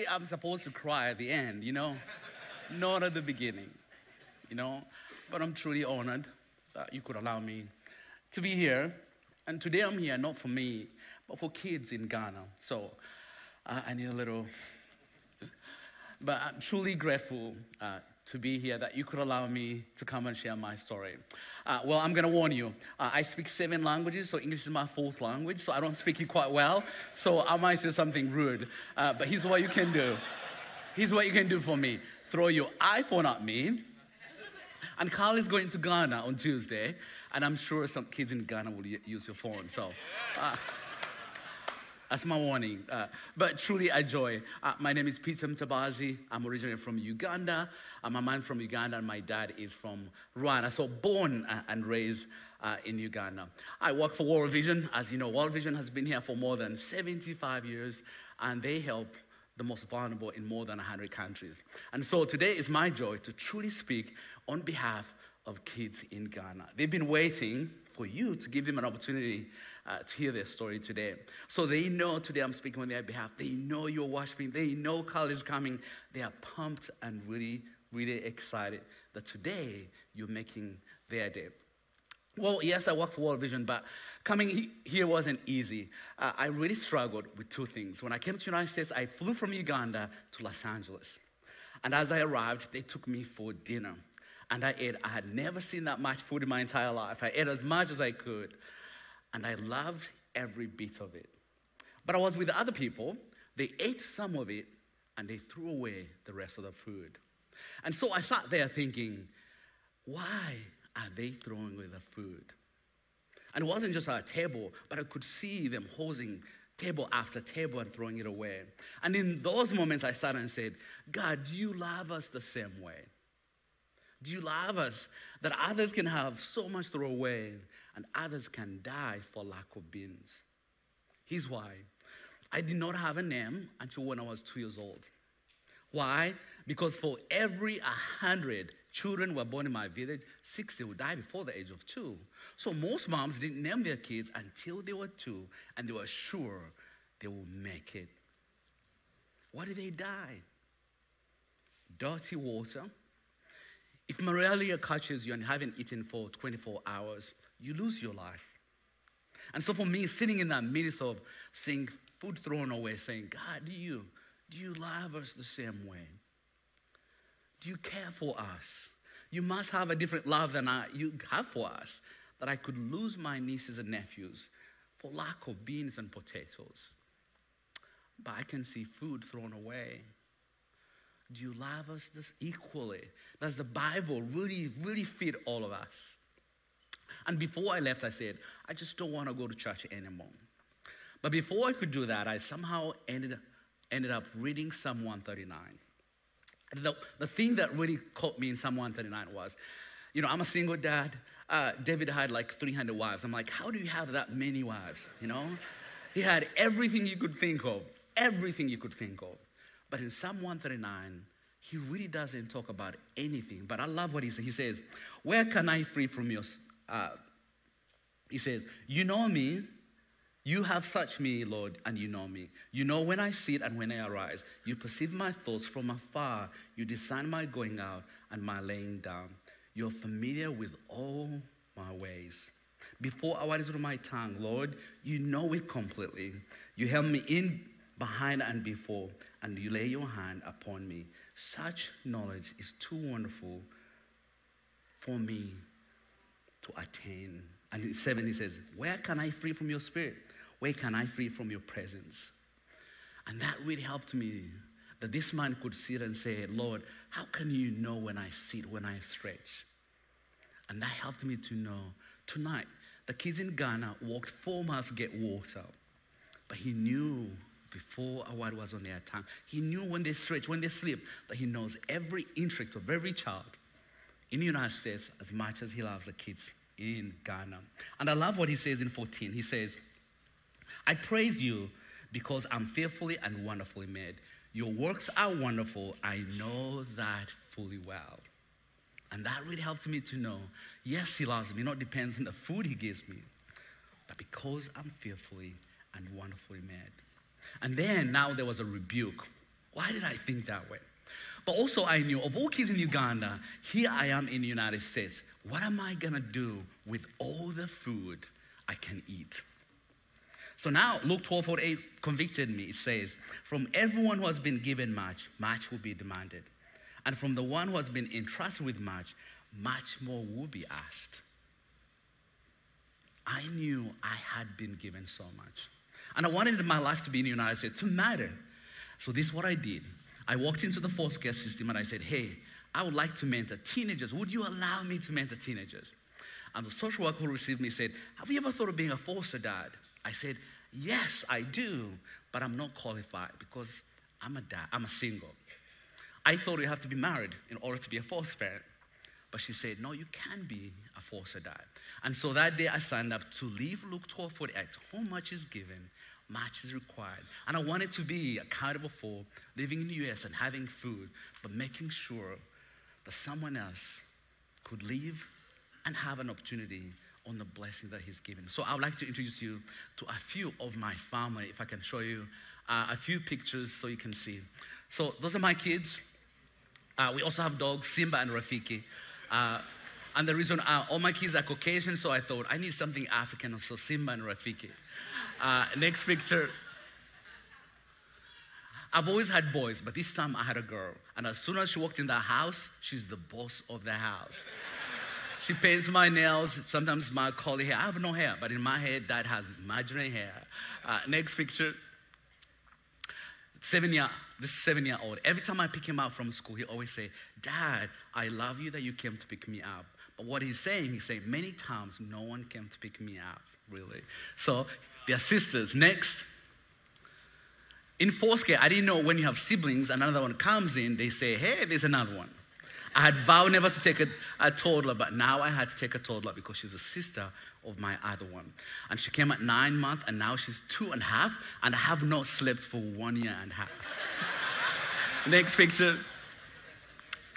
I'm supposed to cry at the end, not at the beginning, you know. But I'm truly honored that you could allow me to be here. And today I'm here not for me, but for kids in Ghana. So I need a little, but I'm truly grateful to be here, that you could allow me to come and share my story. Well, I'm going to warn you. I speak 7 languages, so English is my 4th language, so I don't speak it quite well. So I might say something rude. But here's what you can do. Here's what you can do for me. Throw your iPhone at me. And Carl is going to Ghana on Tuesday, and I'm sure some kids in Ghana will use your phone. So that's my warning. But truly a joy. My name is Peter Mutabazi. I'm originally from Uganda. My mom from Uganda, and my dad is from Rwanda. So born and raised in Uganda. I work for World Vision. As you know, World Vision has been here for more than 75 years, and they help the most vulnerable in more than 100 countries. And so today is my joy to truly speak on behalf of kids in Ghana. They've been waiting for you to give them an opportunity to hear their story today. So they know today I'm speaking on their behalf. They know you're worshiping. They know Carl is coming. They are pumped and really, really excited that today you're making their day. Well, yes, I work for World Vision, but coming here wasn't easy. I really struggled with 2 things. When I came to the United States, I flew from Uganda to Los Angeles. And as I arrived, they took me for dinner. And I ate. I had never seen that much food in my entire life. I ate as much as I could. And I loved every bit of it. But I was with other people. They ate some of it, and they threw away the rest of the food. And so I sat there thinking, why are they throwing away the food? And it wasn't just our table, but I could see them holding table after table and throwing it away. And in those moments, I sat and said, God, do you love us the same way? Do you love us that others can have so much throw away and others can die for lack of beans? Here's why. I did not have a name until when I was 2 years old. Why? Because for every 100 children were born in my village, 60 would die before the age of 2. So most moms didn't name their kids until they were 2, and they were sure they will make it. Why did they die? Dirty water. If malaria catches you and you haven't eaten for 24 hours, you lose your life. And so for me, sitting in that midst of seeing food thrown away, saying, God, do you love us the same way? Do you care for us? You must have a different love than you have for us, that I could lose my nieces and nephews for lack of beans and potatoes. But I can see food thrown away. Do you love us this equally? Does the Bible really, really fit all of us? And before I left, I said, I just don't want to go to church anymore. But before I could do that, I somehow ended up reading Psalm 139. The thing that really caught me in Psalm 139 was, I'm a single dad. David had like 300 wives. I'm like, how do you have that many wives, He had everything you could think of, everything you could think of. But in Psalm 139, he really doesn't talk about anything. But I love what he says. He says, where can I flee from your... he says, you know me. You have searched me, Lord, and you know me. You know when I sit and when I arise. You perceive my thoughts from afar. You discern my going out and my laying down. You're familiar with all my ways. Before I was on my tongue, Lord, you know it completely. You held me in behind and before, and you lay your hand upon me. Such knowledge is too wonderful for me to attain. And in 7 he says, where can I flee from your spirit? Where can I flee from your presence? And that really helped me, that this man could sit and say, Lord, how can you know when I sit, when I stretch? And that helped me to know. Tonight, the kids in Ghana walked 4 miles to get water. But he knew before a word was on their tongue. He knew when they stretch, when they sleep, that he knows every inch of every child in the United States as much as he loves the kids in Ghana. And I love what he says in 14. He says, I praise you because I'm fearfully and wonderfully made. Your works are wonderful. I know that fully well. And that really helped me to know, yes, he loves me. It not depends on the food he gives me, but because I'm fearfully and wonderfully made. And then now there was a rebuke. Why did I think that way? But also I knew, of all kids in Uganda, here I am in the United States. What am I gonna do with all the food I can eat? So now, Luke 12:48 convicted me. It says, from everyone who has been given much, much will be demanded. And from the one who has been entrusted with much, much more will be asked. I knew I had been given so much. And I wanted my life to be in the United States, to matter. So this is what I did. I walked into the foster care system and I said, hey, I would like to mentor teenagers. Would you allow me to mentor teenagers? And the social worker who received me said, have you ever thought of being a foster dad? I said, yes, I do, but I'm not qualified because I'm a dad, I'm a single. I thought you have to be married in order to be a foster parent. But she said, no, you can be a foster dad. And so that day I signed up to leave Luke 12:48. How much is given, much is required. And I wanted to be accountable for living in the US and having food, but making sure that someone else could live and have an opportunity on the blessing that he's given. So I would like to introduce you to a few of my family, if I can show you a few pictures so you can see. So those are my kids. We also have dogs, Simba and Rafiki. And the reason all my kids are Caucasian, so I thought I need something African, so Simba and Rafiki. Next picture. I've always had boys, but this time I had a girl. And as soon as she walked in the house, she's the boss of the house. She paints my nails, sometimes my curly hair. I have no hair, but in my head, Dad has imaginary hair. Next picture. This is 7-year-old. Every time I pick him up from school, he always say, Dad, I love you that you came to pick me up. But what he's saying, many times no one came to pick me up, really. So they're sisters. Next. In fourth grade, I didn't know when you have siblings, another one comes in, they say, hey, there's another one. I had vowed never to take a toddler, but now I had to take a toddler because she's a sister of my other one. And she came at 9 months, and now she's 2.5, and I have not slept for 1.5 years. Next picture.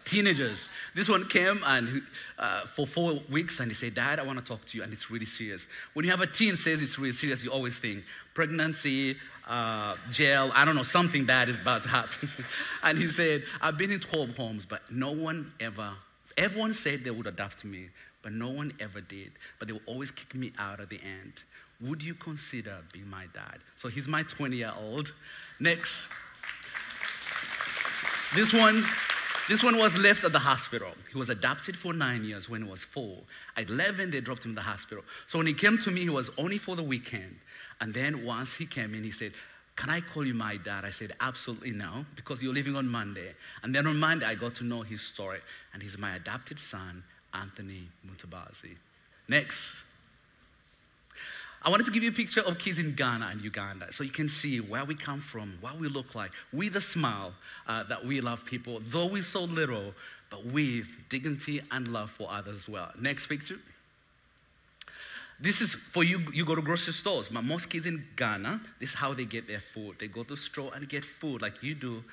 Teenagers. This one came and for 4 weeks, and he said, Dad, I want to talk to you, and it's really serious. When you have a teen says it's really serious, you always think pregnancy, jail, I don't know, something bad is about to happen. And he said, I've been in 12 homes, but everyone said they would adopt me, but no one ever did. But they will always kick me out at the end. Would you consider being my dad? So he's my 20-year-old. Next. This one was left at the hospital. He was adopted for 9 years when he was 4. At 11, they dropped him in the hospital. So when he came to me, he was only for the weekend. And then once he came in, he said, can I call you my dad? I said, absolutely no, because you're leaving on Monday. And then on Monday, I got to know his story. And he's my adopted son, Anthony Mutabazi. Next. I wanted to give you a picture of kids in Ghana and Uganda so you can see where we come from, what we look like, with a smile that we love people, though we're so little, but with dignity and love for others as well. Next picture. This is for you go to grocery stores. But most kids in Ghana, this is how they get their food. They go to the store and get food like you do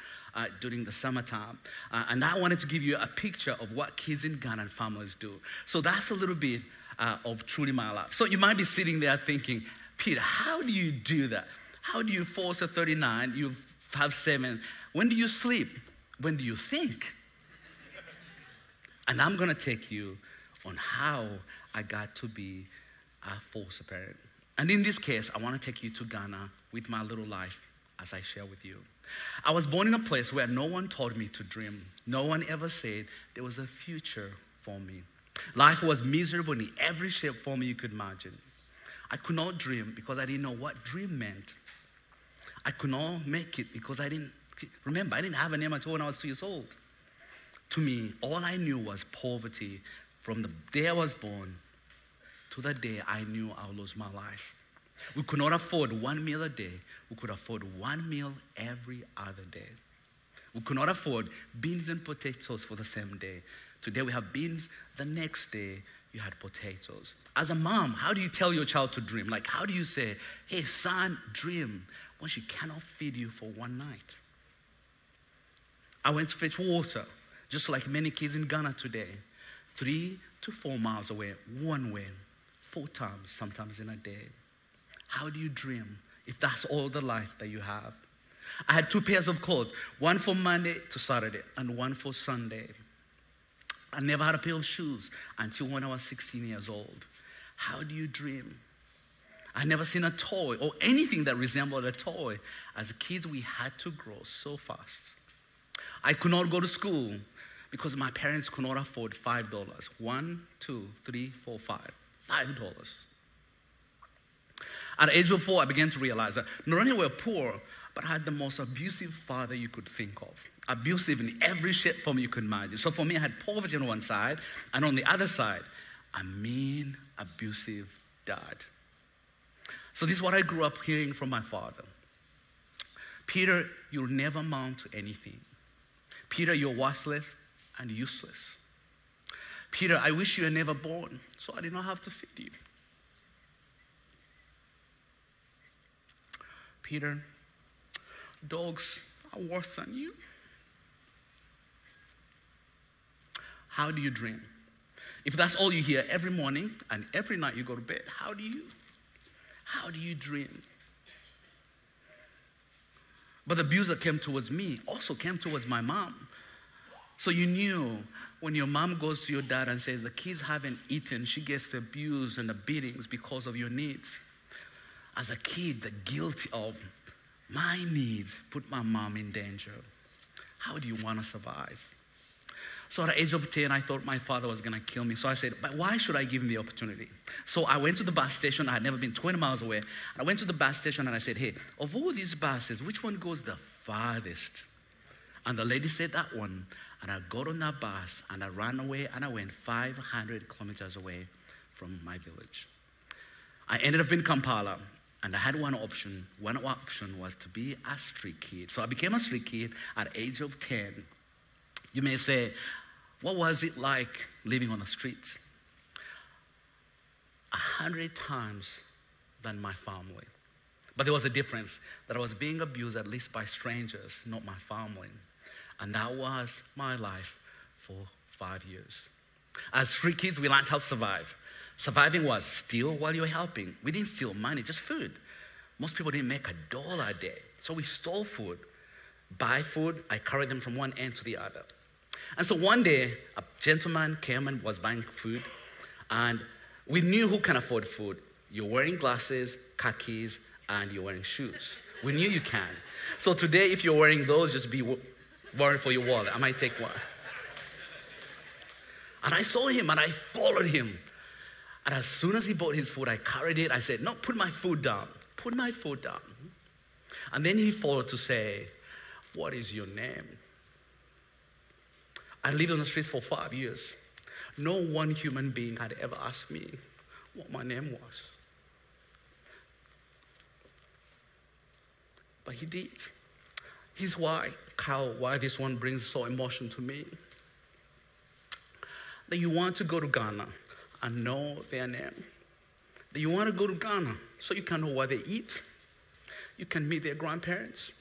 during the summertime. And I wanted to give you a picture of what kids in Ghana and families do. So that's a little bit of truly my life. So you might be sitting there thinking, Peter, how do you do that? How do you force a 39, you have 7? When do you sleep? When do you think? And I'm going to take you on how I got to be a foster parent. And in this case, I want to take you to Ghana with my little life as I share with you. I was born in a place where no one taught me to dream. No one ever said there was a future for me. Life was miserable in every shape, form you could imagine. I could not dream because I didn't know what dream meant. I could not make it because I didn't have a name until when I was 2 years old. To me, all I knew was poverty from the day I was born to the day I knew I would lose my life. We could not afford 1 meal a day. We could afford 1 meal every other day. We could not afford beans and potatoes for the same day. Today we have beans, the next day you had potatoes. As a mom, how do you tell your child to dream? Like, how do you say, hey son, dream, when she cannot feed you for one night? I went to fetch water, just like many kids in Ghana today, 3 to 4 miles away, one way, 4 times, sometimes in a day. How do you dream if that's all the life that you have? I had 2 pairs of clothes, one for Monday to Saturday and one for Sunday. I never had a pair of shoes until when I was 16 years old. How do you dream? I never seen a toy or anything that resembled a toy. As kids, we had to grow so fast. I could not go to school because my parents could not afford $5. 1, 2, 3, 4, 5. $5. At the age of 4, I began to realize that not only were we poor, but I had the most abusive father you could think of. Abusive in every shape, form you could imagine. So for me, I had poverty on one side, and on the other side, a mean, abusive dad. So this is what I grew up hearing from my father. Peter, you'll never amount to anything. Peter, you're worthless and useless. Peter, I wish you were never born, so I did not have to feed you. Peter, dogs are worse than you. How do you dream? If that's all you hear every morning and every night you go to bed, how do you dream? But the abuse that came towards me also came towards my mom. So you knew when your mom goes to your dad and says the kids haven't eaten, she gets the abuse and the beatings because of your needs. As a kid, the guilt of my needs put my mom in danger. How do you want to survive? So at the age of 10, I thought my father was going to kill me. So I said, but why should I give him the opportunity? So I went to the bus station. I had never been 20 miles away. I went to the bus station and I said, hey, of all these buses, which one goes the farthest? And the lady said that one. And I got on that bus and I ran away and I went 500 kilometers away from my village. I ended up in Kampala. And I had one option. One option was to be a street kid. So I became a street kid at the age of 10. You may say, what was it like living on the streets? 100 times than my family. But there was a difference, that I was being abused at least by strangers, not my family. And that was my life for 5 years. As street kids, we learned how to survive. Surviving was steal while you're helping. We didn't steal money, just food. Most people didn't make $1 a day. So we stole food, buy food. I carried them from one end to the other. And so one day, a gentleman came and was buying food. And we knew who can afford food. You're wearing glasses, khakis, and you're wearing shoes. We knew you can. So today, if you're wearing those, just be worried for your wallet. I might take one. And I saw him and I followed him. And as soon as he bought his food, I carried it. I said, no, put my food down. Put my food down. And then he followed to say, what is your name? I lived on the streets for 5 years. No one human being had ever asked me what my name was. But he did. Here's why, Kyle, why this one brings so emotion to me. That you want to go to Ghana and know their name. That you want to go to Ghana so you can know what they eat. You can meet their grandparents.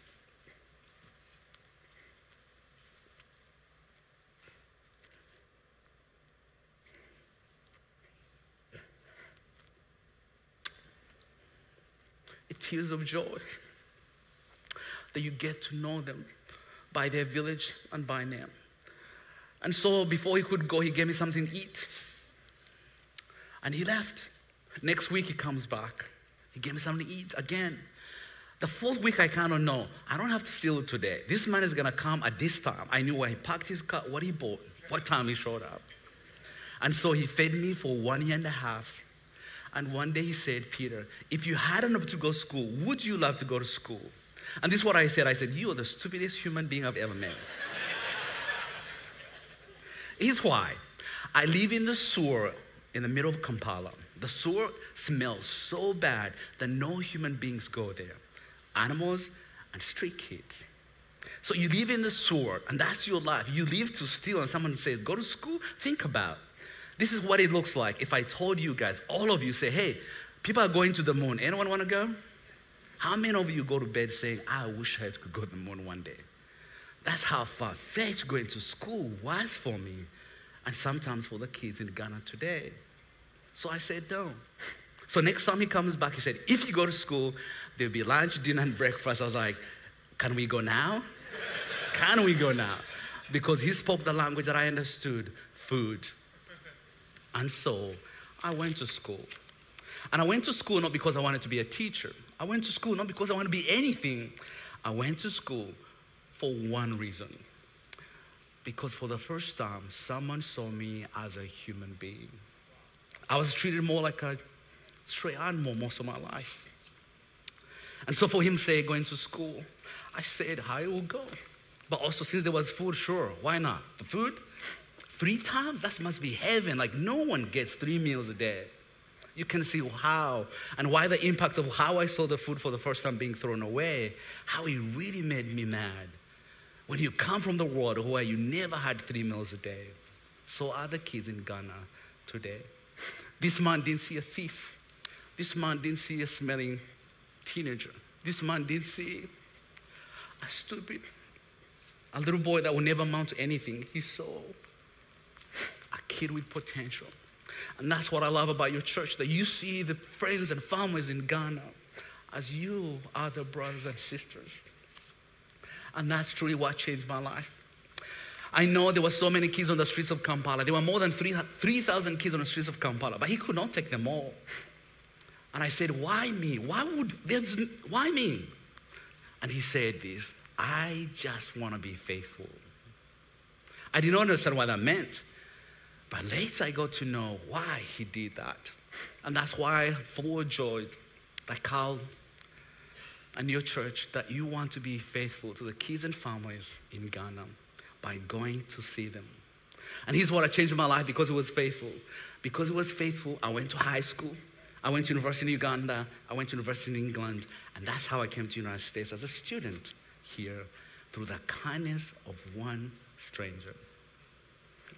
Tears of joy that you get to know them by their village and by name. And so before he could go, he gave me something to eat. And he left. Next week he comes back. He gave me something to eat again. The 4th week I kind of know, I don't have to steal it today. This man is going to come at this time. I knew where he parked his car, what he bought, what time he showed up. And so he fed me for 1.5 years. And one day he said, Peter, if you had an opportunity to go to school, would you love to go to school? And this is what I said. I said, you are the stupidest human being I've ever met. Here's why. I live in the sewer in the middle of Kampala. The sewer smells so bad that no human beings go there. Animals and street kids. So you live in the sewer and that's your life. You live to steal and someone says, go to school? Think about it. This is what it looks like if I told you guys, all of you say, hey, people are going to the moon. Anyone want to go? How many of you go to bed saying, I wish I could go to the moon one day? That's how far-fetched going to school was for me and sometimes for the kids in Ghana today. So I said, no. So next time he comes back, he said, if you go to school, there'll be lunch, dinner, and breakfast. I was like, Can we go now? Can we go now? Because he spoke the language that I understood, food. And so I went to school. And I went to school not because I wanted to be a teacher. I went to school not because I wanted to be anything. I went to school for one reason. Because for the first time, someone saw me as a human being. I was treated more like a stray animal most of my life. And so for him say going to school, I said, I will go. But also since there was food, sure, why not? The food, 3 times, that must be heaven. Like no one gets 3 meals a day. You can see how and why the impact of how I saw the food for the first time being thrown away, how it really made me mad. When you come from the world where you never had 3 meals a day, so are the kids in Ghana today. This man didn't see a thief. This man didn't see a smelling teenager. This man didn't see a stupid, a little boy that will never amount to anything. He saw a kid with potential. And that's what I love about your church, that you see the friends and families in Ghana as you are the brothers and sisters. And that's truly what changed my life. I know there were so many kids on the streets of Kampala. There were more than 3,000 kids on the streets of Kampala, but he could not take them all. And I said, why me? Why me? And he said this, I just want to be faithful. I did not understand what that meant. But later I got to know why he did that. And that's why I'm full of joy that Carl and your church, that you want to be faithful to the kids and families in Ghana by going to see them. And here's what changed my life because it was faithful. Because it was faithful, I went to high school. I went to university in Uganda. I went to university in England. And that's how I came to the United States as a student here through the kindness of one stranger.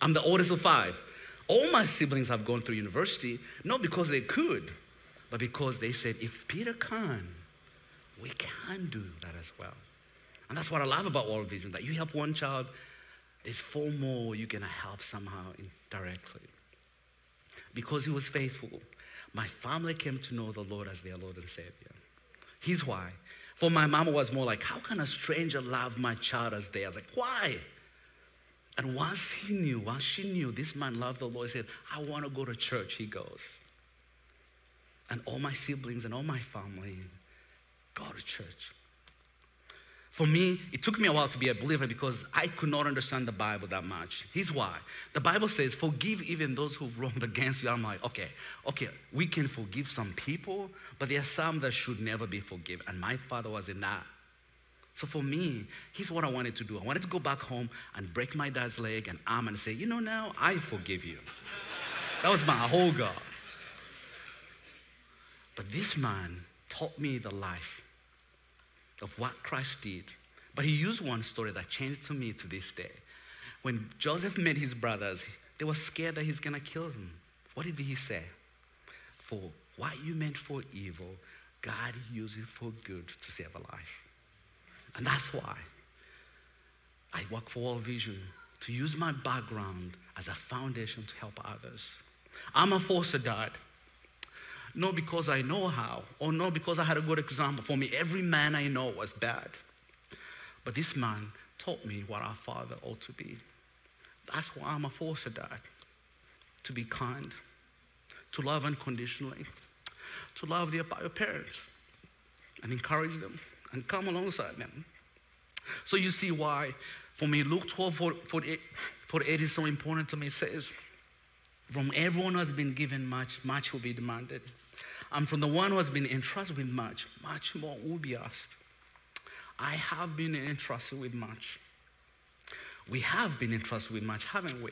I'm the oldest of 5. All my siblings have gone through university, not because they could, but because they said, if Peter can, we can do that as well. And that's what I love about World Vision, that you help one child, there's 4 more you're going to help somehow indirectly. Because he was faithful, my family came to know the Lord as their Lord and Savior. Here's why. For my mama was more like, how can a stranger love my child as they? I was like, why? And once she knew this man loved the Lord, he said, I want to go to church. He goes. And all my siblings and all my family go to church. For me, it took me a while to be a believer because I could not understand the Bible that much. Here's why. The Bible says, forgive even those who've wronged against you. I'm like, okay, we can forgive some people, but there are some that should never be forgiven. And my father was in that. So for me, here's what I wanted to do. I wanted to go back home and break my dad's leg and arm and say, now I forgive you. That was my whole goal. But this man taught me the life of what Christ did. But he used one story that changed to me to this day. When Joseph met his brothers, they were scared that he's going to kill them. What did he say? For what you meant for evil, God used it for good to save a life. And that's why I work for World Vision, to use my background as a foundation to help others. I'm a foster dad, not because I know how, or not because I had a good example. For me, every man I know was bad. But this man taught me what our father ought to be. That's why I'm a foster dad, to be kind, to love unconditionally, to love your parents and encourage them and come alongside them. So you see why, for me, Luke 12:48 is so important to me. It says, from everyone who has been given much, much will be demanded. And from the one who has been entrusted with much, much more will be asked. I have been entrusted with much. We have been entrusted with much, haven't we?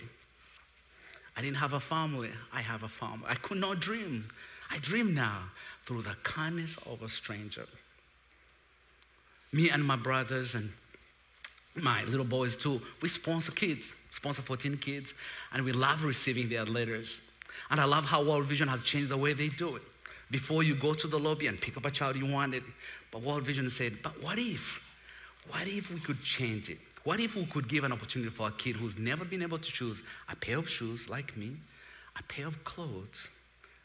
I didn't have a family. I have a family. I could not dream. I dream now through the kindness of a stranger. Me and my brothers and my little boys too, we sponsor 14 kids, and we love receiving their letters. And I love how World Vision has changed the way they do it. Before you go to the lobby and pick up a child you wanted, but World Vision said, but what if we could change it? What if we could give an opportunity for a kid who's never been able to choose a pair of shoes like me, a pair of clothes,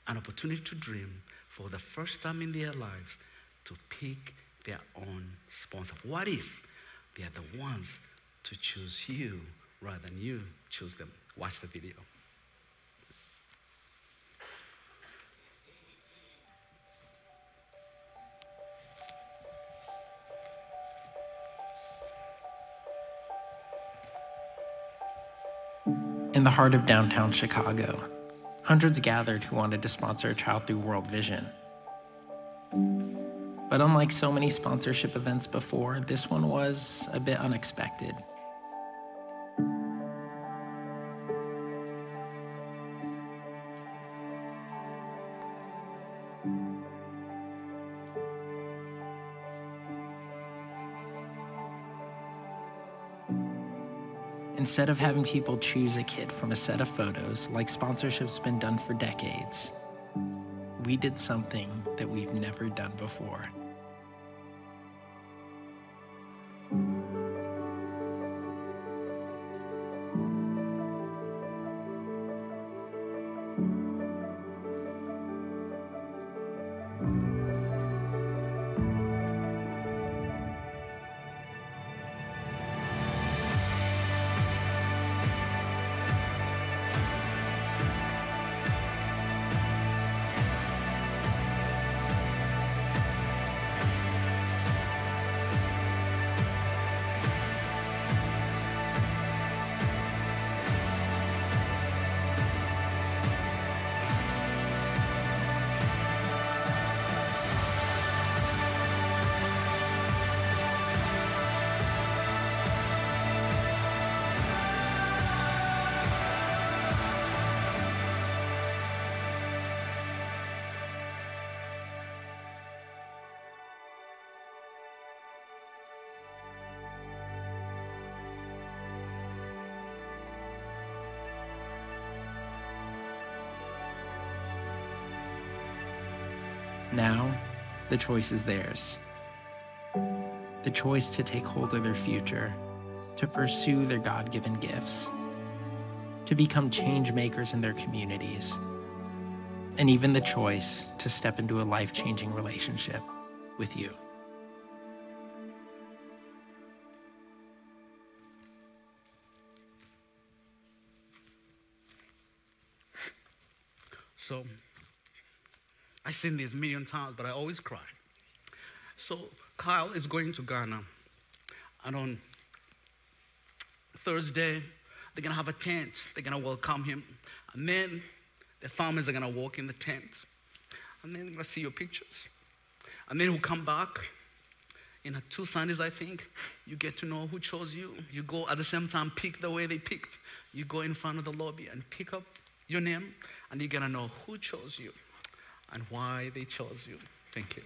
an opportunity to dream for the first time in their lives, to pick their own sponsor? What if they are the ones to choose you rather than you choose them? Watch the video. In the heart of downtown Chicago, hundreds gathered who wanted to sponsor a child through World Vision. But unlike so many sponsorship events before, this one was a bit unexpected. Instead of having people choose a kid from a set of photos, like sponsorship's been done for decades, we did something that we've never done before. Now, the choice is theirs. The choice to take hold of their future, to pursue their God-given gifts, to become change makers in their communities, and even the choice to step into a life-changing relationship with you. So, I've seen this a million times, but I always cry. So Kyle is going to Ghana, and on Thursday, they're gonna have a tent. They're gonna welcome him, and then the farmers are gonna walk in the tent, and then they're gonna see your pictures. And then he'll come back in 2 Sundays, I think. You get to know who chose you. You go at the same time, pick the way they picked. You go in front of the lobby and pick up your name, and you're gonna know who chose you and why they chose you. Thank you.